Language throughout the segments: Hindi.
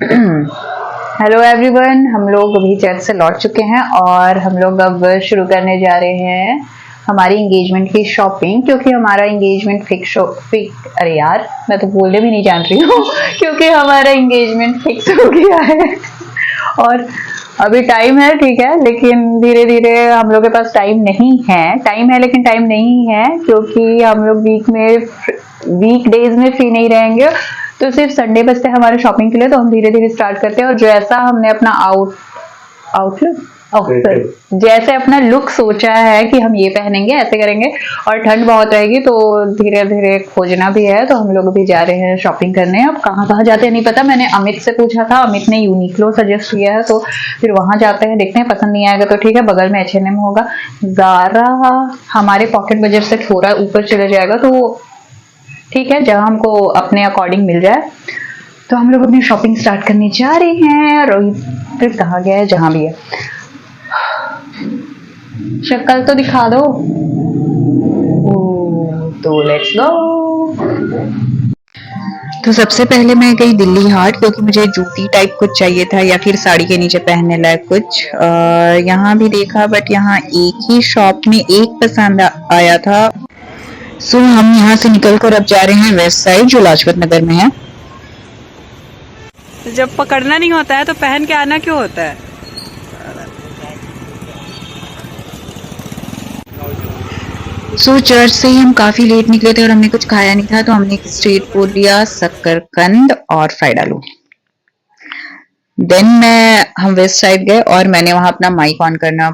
हेलो एवरीवन, हम लोग अभी चर्च से लौट चुके हैं और हम लोग अब शुरू करने जा रहे हैं हमारी इंगेजमेंट की शॉपिंग, क्योंकि हमारा इंगेजमेंट अरे यार मैं तो बोलने भी नहीं जान रही हूँ क्योंकि हमारा इंगेजमेंट फिक्स हो गया है और अभी टाइम है, ठीक है, लेकिन धीरे धीरे हम लोग के पास टाइम नहीं है। टाइम है लेकिन टाइम नहीं है, क्योंकि हम लोग वीक डेज में फ्री नहीं रहेंगे, तो सिर्फ संडे बचते हैं हमारे शॉपिंग के लिए। तो हम धीरे धीरे स्टार्ट करते हैं और जैसा हमने अपना जैसे अपना लुक सोचा है कि हम ये पहनेंगे, ऐसे करेंगे, और ठंड बहुत रहेगी तो धीरे धीरे खोजना भी है। तो हम लोग भी जा रहे हैं शॉपिंग करने। अब कहाँ कहाँ जाते हैं नहीं पता, मैंने अमित से पूछा था, अमित ने यूनिक्लो सजेस्ट किया है, तो फिर वहां जाते हैं, देखते हैं, पसंद नहीं आएगा तो ठीक है, बगल में H&M होगा। ज़ारा हमारे पॉकेट बजट से थोड़ा ऊपर चले जाएगा तो ठीक है, जहां हमको अपने अकॉर्डिंग मिल जाए। तो हम लोग अपनी शॉपिंग स्टार्ट करने जा रहे हैं। रोहित फिर कहाँ गया है? जहां भी है, शक्ल तो दिखा दो। तो लेट्स गो। तो सबसे पहले मैं गई दिल्ली हाट, क्योंकि मुझे जूती टाइप कुछ चाहिए था या फिर साड़ी के नीचे पहनने लायक कुछ। यहाँ भी देखा, बट यहाँ एक ही शॉप में एक पसंद आया था। सो हम यहाँ से निकलकर अब जा रहे हैं वेस्ट साइड, जो लाजपत नगर में है। जब पकड़ना नहीं होता है तो पहन के आना क्यों होता है? सो चर्च से ही हम काफी लेट निकले थे और हमने कुछ खाया नहीं था, तो हमने एक स्ट्रीट फूड लिया, शकरकंद और फ्राइड आलू। देन हम वेस्ट साइड गए और मैंने वहां अपना माइक ऑन करना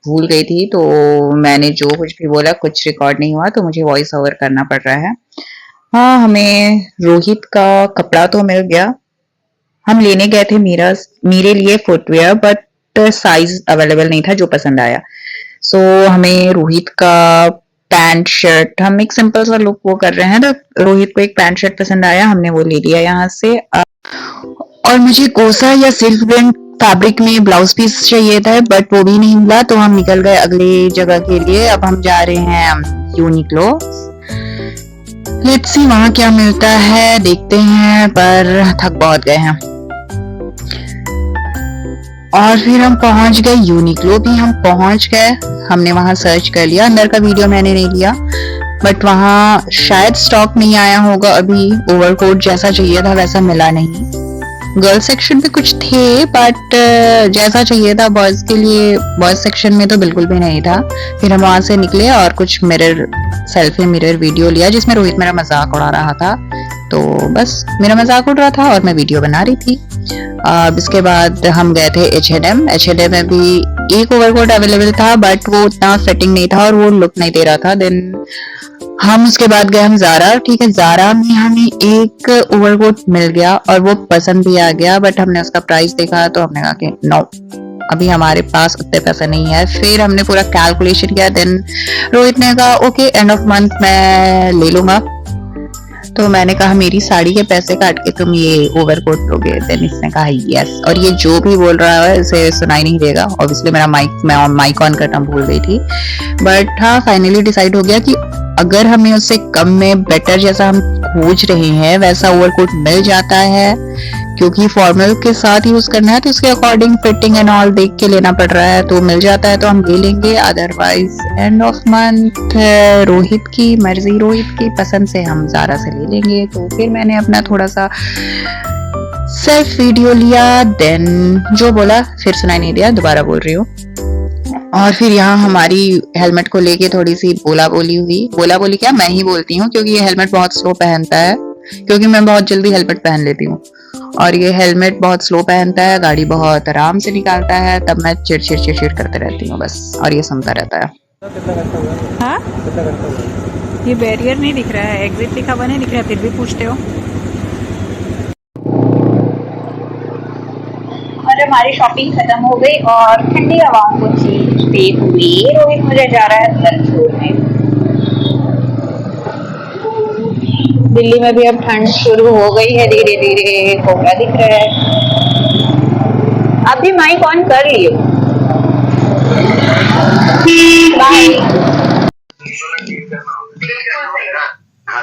भूल गई थी, तो मैंने जो कुछ भी बोला कुछ रिकॉर्ड नहीं हुआ, तो मुझे वॉइस ओवर करना पड़ रहा है। हाँ, हमें रोहित का कपड़ा तो मिल गया। हम लेने गए थे मेरे लिए फुटवेयर, बट साइज अवेलेबल नहीं था जो पसंद आया। सो हमें रोहित का पैंट शर्ट, हम एक सिंपल सा लुक वो कर रहे हैं, तो रोहित को एक पैंट शर्ट पसंद आया, हमने वो ले लिया यहाँ से। और मुझे कोसा या सिल्क प्रिंट फैब्रिक में ब्लाउज पीस चाहिए था, बट वो भी नहीं मिला, तो हम निकल गए अगली जगह के लिए। अब हम जा रहे हैं यूनिक्लो। लेट्स सी वहां क्या मिलता है, देखते हैं, पर थक बहुत गए हैं। और फिर हम पहुंच गए यूनिक्लो भी, हम पहुंच गए, हमने वहां सर्च कर लिया। अंदर का वीडियो मैंने नहीं लिया, बट वहां शायद स्टॉक नहीं आया होगा अभी। ओवरकोट जैसा चाहिए था वैसा मिला नहीं। गर्ल सेक्शन पे कुछ थे, बट जैसा चाहिए था बॉयज के लिए, बॉयज सेक्शन में तो बिल्कुल भी नहीं था। फिर हम वहां से निकले और कुछ सेल्फी मिरर वीडियो लिया, जिसमें रोहित मेरा मजाक उड़ा रहा था। तो बस मेरा मजाक उड़ रहा था और मैं वीडियो बना रही थी। इसके बाद हम गए थे H&M में भी एक ओवरकोट अवेलेबल था, बट वो उतना फिटिंग नहीं था और वो लुक नहीं दे रहा था। देन हम उसके बाद गए हम ज़ारा। ठीक है, ज़ारा में हमें एक ओवरकोट मिल गया और वो पसंद भी आ गया, बट हमने उसका प्राइस देखा तो हमने कहा कि नो, अभी हमारे पास उतने पैसे नहीं है। फिर हमने पूरा कैलकुलेशन किया। देन रोहित ने कहा ओके, एंड ऑफ मंथ मैं ले लूंगा। तो मैंने कहा मेरी साड़ी के पैसे काट के तुम ये ओवरकोट लोगे? देन इसने कहा यस। और ये जो भी बोल रहा है इसे सुनाई नहीं देगा, ऑब्वियसली मैं माइक ऑन करना भूल गई थी। बट हाँ, फाइनली डिसाइड हो गया कि अगर हमें उससे कम में बेटर जैसा हम खोज रहे हैं वैसा ओवरकोट मिल जाता है, क्योंकि फॉर्मल के साथ यूज करना है तो उसके अकॉर्डिंग फिटिंग एंड ऑल देख के लेना पड़ रहा है, तो मिल जाता है तो हम ले लेंगे। Otherwise end of month Rohit की मर्जी, रोहित की पसंद से हम ज़ारा से ले लेंगे। तो फिर मैंने अपना थोड़ा सा सेल्फ वीडियो लिया। देन जो बोला फिर सुनाई नहीं दिया, दोबारा बोल रही हूँ। और फिर यहाँ हमारी हेलमेट को लेके थोड़ी सी बोला बोली क्या, मैं ही बोलती हूँ, क्योंकि ये हेलमेट बहुत स्लो पहनता है, क्योंकि मैं बहुत जल्दी हेलमेट पहन लेती हूँ और ये हेलमेट बहुत स्लो पहनता है, गाड़ी बहुत आराम से निकालता है, तब मैं चिड़ करते रहती हूँ बस, और ये सुनता रहता है। हाँ? ये बैरियर नहीं दिख रहा है, एग्जिट लिखा हुआ नहीं दिख रहा है, फिर भी पूछते हो। और हमारी शॉपिंग खत्म हो गई और ठंडी हवाओं को चीरते हुए रोहित मुझे जा रहा है घर छोड़ने। दिल्ली में भी अब ठंड शुरू हो गई है, धीरे धीरे कोहरा दिख रहा है। आप भी माइक ऑन कर लियो। बाय।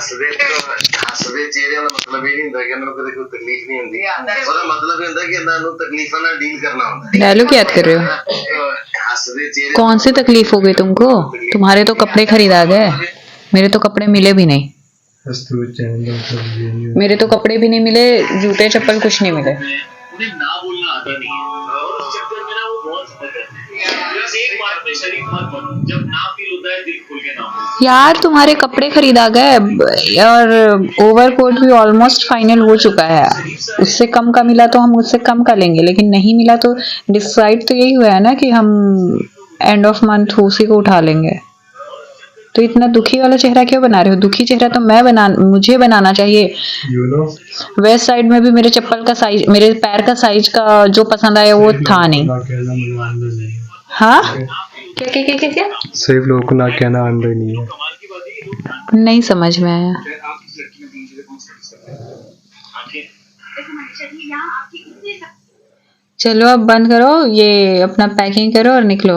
ਹੱਸਦੇ ਚਿਹਰੇ ਦਾ ਮਤਲਬ ਇਹ ਨਹੀਂ ਹੁੰਦਾ ਕਿ ਇਹਨਾਂ ਨੂੰ ਕਦੇ ਕੋਈ ਤਕਲੀਫ ਨਹੀਂ ਹੁੰਦੀ ਉਹਦਾ ਮਤਲਬ ਇਹ ਹੁੰਦਾ ਕਿ ਇਹਨਾਂ ਨੂੰ ਤਕਲੀਫਾਂ ਨਾਲ ਡੀਲ ਕਰਨਾ ਹੁੰਦਾ डायलॉग याद कर रहे हो? ਹੱਸਦੇ ਚਿਹਰੇ कौन सी तकलीफ हो गई तुमको? तुम्हारे तो कपड़े खरीदा गए, मेरे तो कपड़े मिले भी नहीं। मेरे तो कपड़े भी नहीं मिले, जूते चप्पल कुछ नहीं मिले। उन्हें ना बोलना आता नहीं है और उस चक्कर में ना वो बहुत समझ बस एक बात में शरीफ मत बनो जब ना फील होता है दिल खोल के ना बोलो। यार तुम्हारे कपड़े खरीदा गए और ओवरकोट भी ऑलमोस्ट फाइनल हो चुका है, उससे कम का मिला तो हम उससे कम का लेंगे, लेकिन नहीं मिला तो डिसाइड तो यही हुआ है ना कि हम एंड ऑफ मंथ उसी को उठा लेंगे। तो इतना दुखी वाला चेहरा क्यों बना रहे हो? दुखी चेहरा तो मुझे बनाना चाहिए। वेस्ट साइड में भी मेरे चप्पल का साइज, मेरे पैर का साइज का जो पसंद आया वो था नहीं। हाँ क्या क्या क्या क्या क्या सिर्फ लोगों को ना कहना आंदा नहीं है। नहीं समझ में आया। चलो अब बंद करो, ये अपना पैकिंग करो और निकलो।